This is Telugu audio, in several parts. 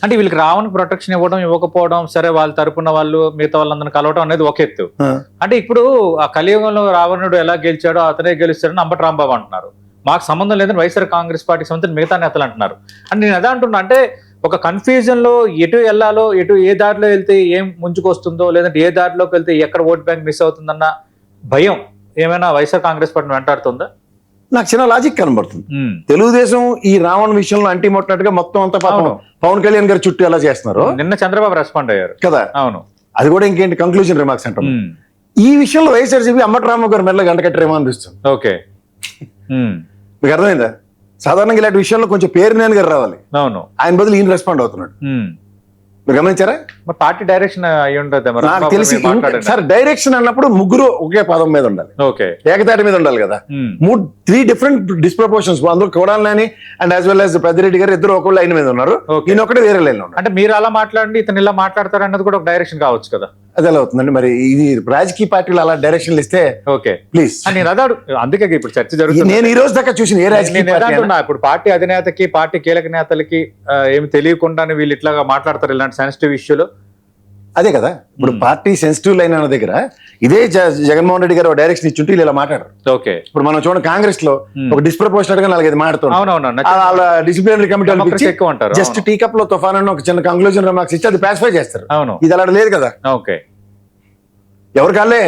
అంటే వీళ్ళకి రావణ్ ప్రొటెక్షన్ ఇవ్వడం ఇవ్వకపోవడం సరే, వాళ్ళ తరపున వాళ్ళు మిగతా వాళ్ళందరిని కలవడం అనేది ఒక ఎత్తు. అంటే ఇప్పుడు ఆ కలియుగంలో రావణుడు ఎలా గెలిచాడో అతనే గెలుస్తాడని అంబటి రాంబాబు అంటున్నారు. మాకు సంబంధం లేదని వైఎస్ఆర్ కాంగ్రెస్ పార్టీకి సంబంధించిన మిగతా నేతలు అంటున్నారు. అంటే నేను అదే అంటున్నా, అంటే ఒక కన్ఫ్యూజన్ లో ఎటు వెళ్ళాలో, ఎటు ఏ దారిలో వెళ్తే ఏం ముంచుకొస్తుందో, లేదంటే ఏ దారిలోకి వెళ్తే ఎక్కడ ఓట్ బ్యాంక్ మిస్ అవుతుందన్న భయం ఏమైనా వైఎస్ఆర్ కాంగ్రెస్ పార్టీని వెంటాడుతుందా? నాకు చిన్న లాజిక్ కనబడుతుంది. తెలుగుదేశం ఈ రావణ్ విషయంలో అంటి మొట్టినట్టుగా మొత్తం అంతా పాపం పవన్ కళ్యాణ్ గారు చుట్టూ ఎలా చేస్తున్నారు. నిన్న చంద్రబాబు రెస్పాండ్ అయ్యారు కదా. అవును, అది కూడా ఇంకేంటి కంక్లూజన్ రిమార్క్స్ అంటారు. ఈ విషయంలో వైఎస్ఆర్సీపీ అంబటి రాంబాబు గారు మెల్ల గంట కట్టరేమో అనిపిస్తుంది. ఓకే, మీకు అర్థమైందా? సాధారణంగా ఇలాంటి విషయంలో కొంచెం పేరునేని గారు రావాలి. అవును, ఆయన బదులు ఈయన రెస్పాండ్ అవుతున్నాడు. మీరు గమనించారా? పార్టీ డైరెక్షన్ అయి ఉంటుంది. నాకు తెలిసి సార్ డైరెక్షన్ అన్నప్పుడు ముగ్గురు ఒకే పదం మీద ఉండాలి, ఏకతాటి మీద ఉండాలి కదా. 3 డిఫరెంట్ డిస్ప్రపోర్షన్స్, అందులో కోడాలని and as well as Peddireddy గారు ఇద్దరు ఒక లైన్ మీద ఉన్నారు, ఈయన ఒకటి వేరే లైన్ లో ఉన్నారు. అంటే మీరు అలా మాట్లాడండి, ఇతను ఇలా మాట్లాడతారు అన్నది కూడా ఒక డైరెక్షన్ కావచ్చు కదా. అది ఎలా అవుతుందండి మరి? ఇది రాజకీయ పార్టీలు అలా డైరెక్షన్లు ఇస్తే ఓకే ప్లీజ్. నేను అదాడు, అందుకే ఇప్పుడు చర్చ జరుగుతుంది. నేను ఈ రోజు దాకా చూసిన ఏ రాజకీయ ఇప్పుడు పార్టీ అధినేతకి, పార్టీ కీలక నేతలకి ఏమి తెలియకుండానే వీళ్ళు ఇట్లాగా మాట్లాడతారు ఇలాంటి సెన్సిటివ్ ఇష్యూలు. అదే కదా, ఇప్పుడు పార్టీ సెన్సిటివ్ లైన్ అన్న దగ్గర ఇదే జగన్మోహన్ రెడ్డి గారు డైరెక్షన్ ఇచ్చుంటే ఇలా మాట్లాడారు. ఓకే, ఇప్పుడు మనం చూడండి కాంగ్రెస్ లో ఒక డిస్ప్రపోర్షనల్ గా 4-5 మాట్లాడుతున్నారు. Disciplinary committee just tea cup లో తుఫాన్ అని ఒక చిన్న కంక్లూజన్ రిమార్క్స్ ఇచ్చి అది పాసిఫై చేస్తారు. ఇది అలా లేదు కదా. ఓకే, ఎవరికాళ్ళే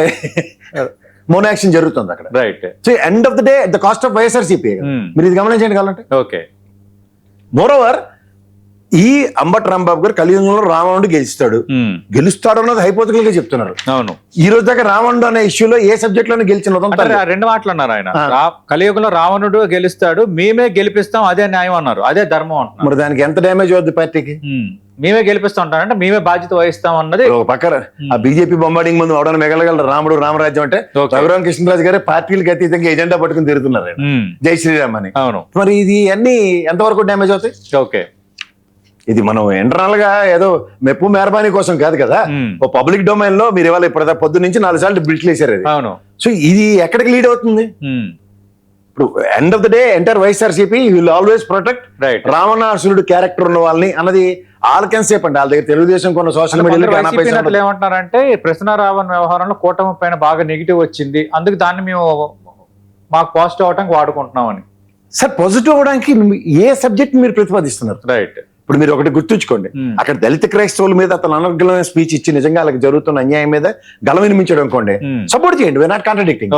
మోన్ యాక్షన్ జరుగుతుంది అక్కడ. Right. So end of the day the cost of YSRCP. మీరు ఇది గమనించండి కావాలంటే. ఓకే, మోర్ ఓవర్ ఈ అంబటి రాంబాబు గారు కలియుగంలో రావణుడు గెలుస్తాడు అన్నది హైపోథెటికల్ గా చెప్తున్నారు. అవును, ఈ రోజు దాకా రావణుడు అనే ఇష్యూలో ఏ సబ్జెక్ట్ లోనే గెలిచిన 2 మాటలు అన్నారు ఆయన. కలియుగంలో రావణుడు గెలుస్తాడు, మేమే గెలిపిస్తాం, అదే న్యాయం అన్నారు, అదే ధర్మం అంటున్నారు. మరి దానికి ఎంత డ్యామేజ్ అవుద్ది పార్టీకి? మేమే గెలిపిస్తాం అంటారంటే మేమే బాధ్యత వహిస్తాం అన్నది. పక్కన ఆ బీజేపీ బొంబాడింగ్ ముందు అవడానికి మిగలగలరు రాముడు రామరాజ్యం అంటే రఘురామ కృష్ణరాజు గారు పార్టీలకు అతీతంగా ఎజెండా పట్టుకుని తిరుగుతున్నారు, జై శ్రీరామ్ అని. అవును, మరి ఇది అన్ని ఎంతవరకు డ్యామేజ్ అవుతాయి? ఓకే, ఇది మనం ఇంటర్నల్ గా ఏదో మెప్పు మెహర్బానీ కోసం కాదు కదా. ఓ పబ్లిక్ డొమైన్ లో మీరు ఇవాళ ఇప్పుడు పొద్దు నుంచి 4 సార్లు బిల్ట్లు వేసారు. అవును, సో ఇది ఎక్కడికి లీడ్ అవుతుంది? ఇప్పుడు end of the day enter YSRCP will always protect రావణాసురుడు క్యారెక్టర్ ఉన్న వాళ్ళని అన్నది ఆల్కెన్సేప్ అండి. వాళ్ళ దగ్గర తెలుగుదేశం కొన్ని సోషల్ మీడియాలో ఏమంటున్నారంటే ప్రశ్న రావణ్ వ్యవహారంలో కూటమి పైన బాగా నెగిటివ్ వచ్చింది, అందుకు దాన్ని మేము మాకు పాజిటివ్ అవడానికి వాడుకుంటున్నాం అని. సార్ పాజిటివ్ అవడానికి ఏ సబ్జెక్ట్ మీరు ప్రతిపాదిస్తున్నారు? రైట్. ఇప్పుడు మీరు ఒకటి గుర్తుంచుకోండి, అక్కడ దళిత క్రైస్తవుల మీద అతను అనర్గళమైన స్పీచ్ ఇచ్చి నిజంగా వాళ్ళకి జరుగుతున్న అన్యాయం మీద గలం వినిపించడం అనుకోండి, సపోర్ట్ చేయండి, we are not contradicting.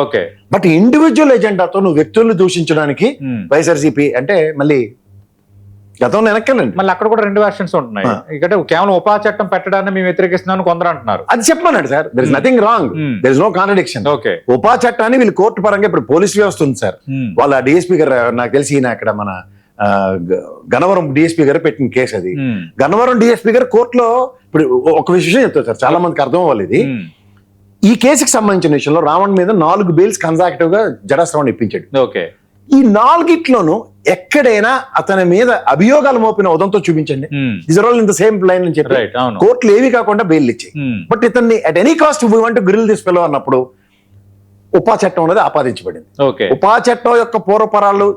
But individual ఎజెండాతో నువ్వు వ్యక్తులను దూషించడానికి వైఎస్ఆర్సీపీ అంటే మళ్ళీ గతంలో వెనక్కండి. మళ్ళీ అక్కడ కూడా 2 వెర్షన్స్ ఉంటున్నాయి. ఇక్కడ కేవలం ఉపా చట్టం పెట్టడాన్ని మేము వ్యతిరేకిస్తున్నామని కొందరు అంటున్నారు. అది చెప్పమన్నాడు sir, there is nothing wrong, there is no contradiction. UAPA చట్టాన్ని వీళ్ళు కోర్టు పరంగా ఇప్పుడు పోలీస్ వ్యవస్థ ఉంది సార్. వాళ్ళ డిఎస్పీ గారు నాకు తెలిసి ఈయన అక్కడ మన గన్నవరం డిఎస్పీ గారు పెట్టిన కేసు అది. గన్నవరం డిఎస్పీ గారు కోర్టులో ఇప్పుడు ఒక విషయం చెప్తారు సార్, చాలా మందికి అర్థం అవ్వాలి ఇది. ఈ కేసుకి సంబంధించిన విషయంలో రావణ్ మీద 4 బెయిల్స్ కన్సాక్టివ్ గా జడశ్రవణ్ ఇప్పించాడు. ఈ 4గిట్లోనూ ఎక్కడైనా అతని మీద అభియోగాలు మోపిన ఉదంతో చూపించండి, this are all in the same line అని చెప్పి కోర్టులు ఏవి కాకుండా బెయిల్ ఇచ్చాయి. బట్ ఇతన్ని at any cost we want to grill this fellow అన్నప్పుడు ఉపా చట్టం అనేది ఆపాదించబడింది. ఉపా చట్టం యొక్క పూర్వపరాలు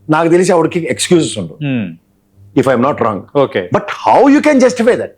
నాకు తెలిసి ఆవిడకి ఎక్స్క్యూజెస్ ఉండవు, if I'm not wrong. But how you can justify that?